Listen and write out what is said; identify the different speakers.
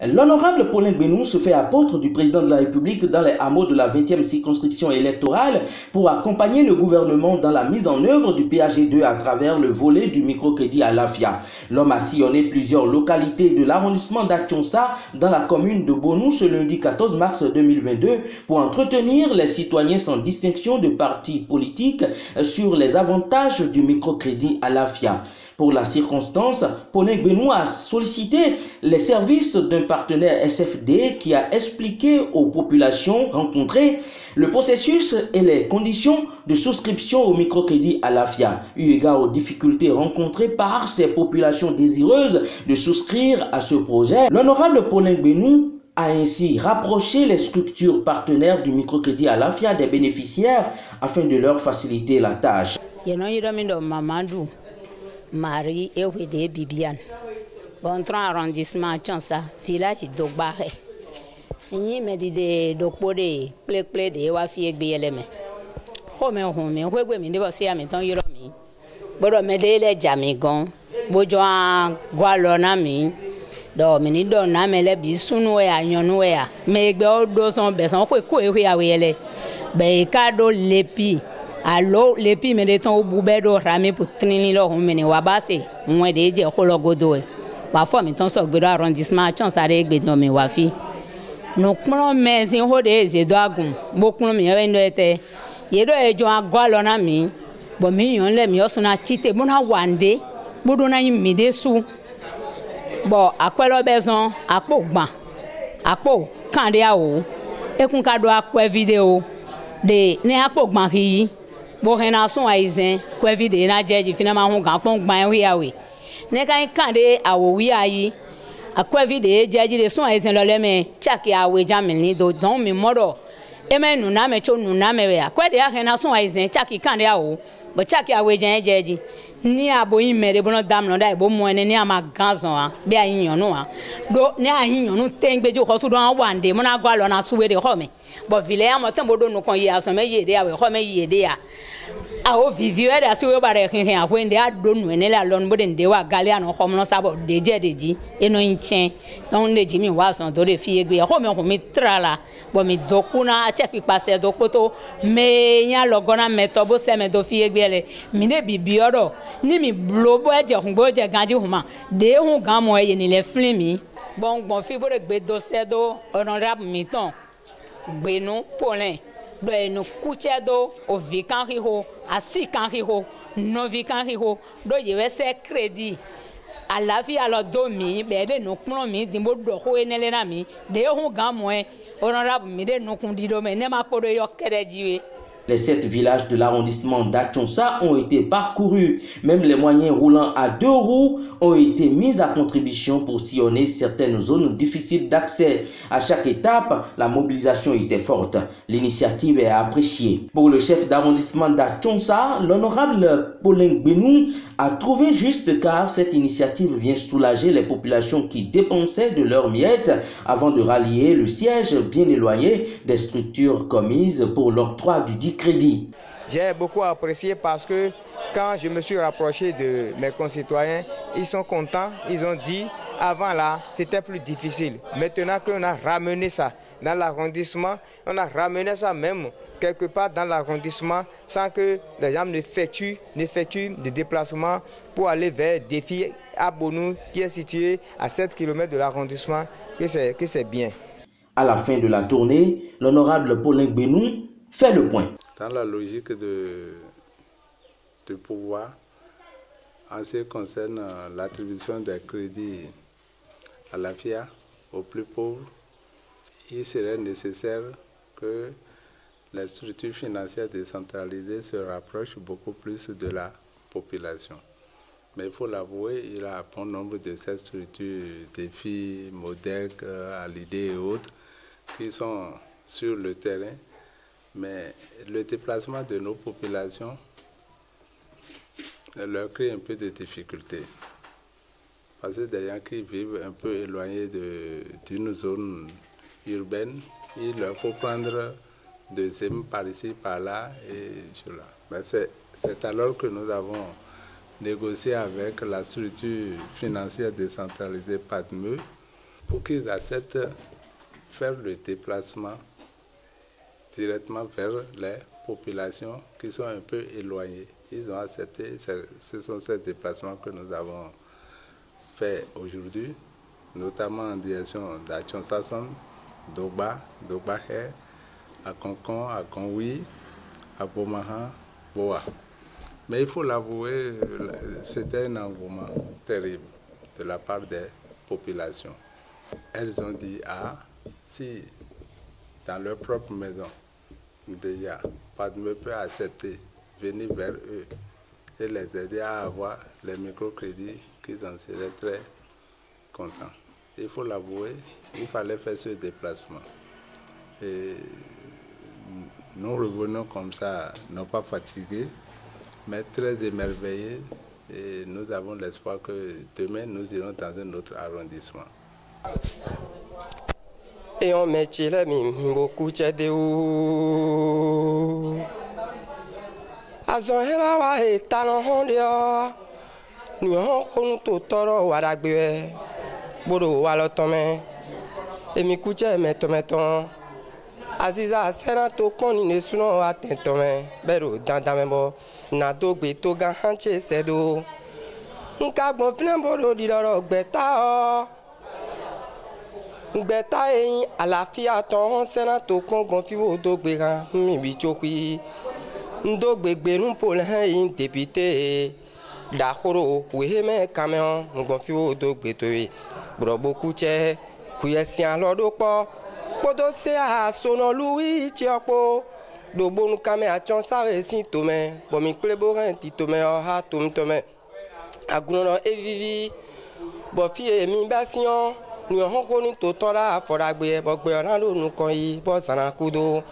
Speaker 1: L'honorable Paulin Gbénou se fait apôtre du président de la République dans les hameaux de la 20e circonscription électorale pour accompagner le gouvernement dans la mise en œuvre du PAG2 à travers le volet du microcrédit à l'AFIA. L'homme a sillonné plusieurs localités de l'arrondissement d'Achonsa dans la commune de Bonou ce lundi 14 mars 2022 pour entretenir les citoyens sans distinction de partis politiques sur les avantages du microcrédit à l'AFIA. Pour la circonstance, Paulin Gbénou a sollicité les services d'un partenaire SFD qui a expliqué aux populations rencontrées le processus et les conditions de souscription au microcrédit à l'AFIA, eu égard aux difficultés rencontrées par ces populations désireuses de souscrire à ce projet. L'honorable Paulin Gbénou a ainsi rapproché les structures partenaires du microcrédit à l'AFIA des bénéficiaires afin de leur faciliter la tâche.
Speaker 2: Marie Ewede Bibiane. Bon, 3 arrondissement Tchansa, village d'Ogbaré. Ni me dit de Dokpode, plek de Wafi Egbieleme. Home, where me never see a meton Yomi. But a medele jamigon, Bojoan, Gualonami, Dominido Namele Bisunwea, Yonwea, make the old dozen beson, quick, Beicado Lepi. Allo les pi me de ton boubedo ramé pour trini lo homene wabase moi de je holo godo parfois mi ton so gbedo arrondissement Tchansa re gbedo mi wafi no kpron mezin ho de ze do agun bo kun mi e ndo ete ye do ejo agwalo na mi bo mi yon le mi osuna chite bo na wande bodo na yin mi de su bo akwelo bezon apo gban apo kande awo ekun ka do akwe video de ne apo gban yi bo hena son aizen ko vide na jeji finalement hun gan pon gban wi awe ne kan kande awo wi ayi akwa vide jeji de son aizen lo le me chaki awe jamini do don mi modo e me nu na me cho nu na me we akwa de hena son aizen chaki kande awo bo chaki awe jeji ni abo yin mere bo no dam no dai bo mo ene ni ama ganzon a bi ayin no a do ni ayin no tengbejo ko so do an wande mo na gwa lo na suwe de ho me bo vile am tan bo do no kon ye aso me ye de awe ho me ye de a o vivio era si we bare hin hin akwende adonu ene la lonu bo de ndewa gale an ho mo no sabo de je deji eno yin don leji mi wa son do de fi egbe ho mi trala bo mi dokuna check pipase dokoto me yan logona meto bo se me do fi egbe le mi de bibi oro ni mi blobo eje hun bo je ganji huma de hun gan mo eye ni le flin mi bon fi bo de gbe do sedo honorable mi ton Gbénou Paulin do eno kuchedo o vikan hiho asi kan hiho no vikan hiho do yewe se credit àlàáfíà lo do mi be de no kun mi din bo do ho enele na mi de hun gan mo e honorable mi de no kun di do me ne ma ko do yo kere jiwe.
Speaker 1: Les 7 villages de l'arrondissement d'Achonsa ont été parcourus. Même les moyens roulants à 2 roues ont été mis à contribution pour sillonner certaines zones difficiles d'accès. À chaque étape, la mobilisation était forte. L'initiative est appréciée. Pour le chef d'arrondissement d'Achonsa, l'honorable Paulin Gbénou a trouvé juste car cette initiative vient soulager les populations qui dépensaient de leurs miettes avant de rallier le siège bien éloigné des structures commises pour l'octroi du dit crédit.
Speaker 3: J'ai beaucoup apprécié parce que quand je me suis rapproché de mes concitoyens, ils sont contents, ils ont dit avant là c'était plus difficile. Maintenant qu'on a ramené ça dans l'arrondissement, on a ramené ça même quelque part dans l'arrondissement sans que les gens n'effectuent des déplacements pour aller vers Défi à Bonou qui est situé à 7 km de l'arrondissement, que c'est bien.
Speaker 1: À la fin de la tournée, l'honorable Paulin Gbénou fait le point.
Speaker 4: Dans la logique de pouvoir, en ce qui concerne l'attribution des crédits à l'AFIA aux plus pauvres, il serait nécessaire que les structures financières décentralisées se rapprochent beaucoup plus de la population. Mais il faut l'avouer, il y a un bon nombre de ces structures, Défi, Modec, Alidé et autres, qui sont sur le terrain. Mais le déplacement de nos populations leur crée un peu de difficultés. Parce que des gens qui vivent un peu éloignés d'une zone urbaine, il leur faut prendre des SEM par ici, par là et cela. C'est alors que nous avons négocié avec la structure financière décentralisée PADME pour qu'ils acceptent faire le déplacement directement vers les populations qui sont un peu éloignées. Ils ont accepté, ce sont ces déplacements que nous avons fait aujourd'hui, notamment en direction d'Achonsassan, Dogba, Dogbahe, à Konkon, à Konwi, à Bomahan, Boa. Mais il faut l'avouer, c'était un engouement terrible de la part des populations. Elles ont dit, ah, si dans leur propre maison, déjà, Padme peut accepter venir vers eux et les aider à avoir les microcrédits, qu'ils en seraient très contents. Il faut l'avouer, il fallait faire ce déplacement. Et nous revenons comme ça, non pas fatigués, mais très émerveillés. Et nous avons l'espoir que demain, nous irons dans un autre arrondissement.
Speaker 5: Et on met beaucoup de Azohera wa etano hondia ni hon to toro waragbe bodo walotome emi kuche metometon aziza sena to koni ne suno atentome bero dandamebo na dogbe to ga hanche sedo nka gbon flen bodo di loro gbeta o gbeta yin àlàáfíà ton sena to kon gbon fi wo dogbe kan mi bi chokui ndo gbegbe numpol hein député d'Akhoro weheme camion ngonfi odo gbetowe broboku che kuyesian lodopo podo se a sono lui chiopo do bonu kame a chonsa we sin tome bomi klebo ren ti tome o ha tum tome agunono evivi bo fi emi basion ni hon ko ni to tora foragbe bo gbe oran lo nu kan yi bo sana kudo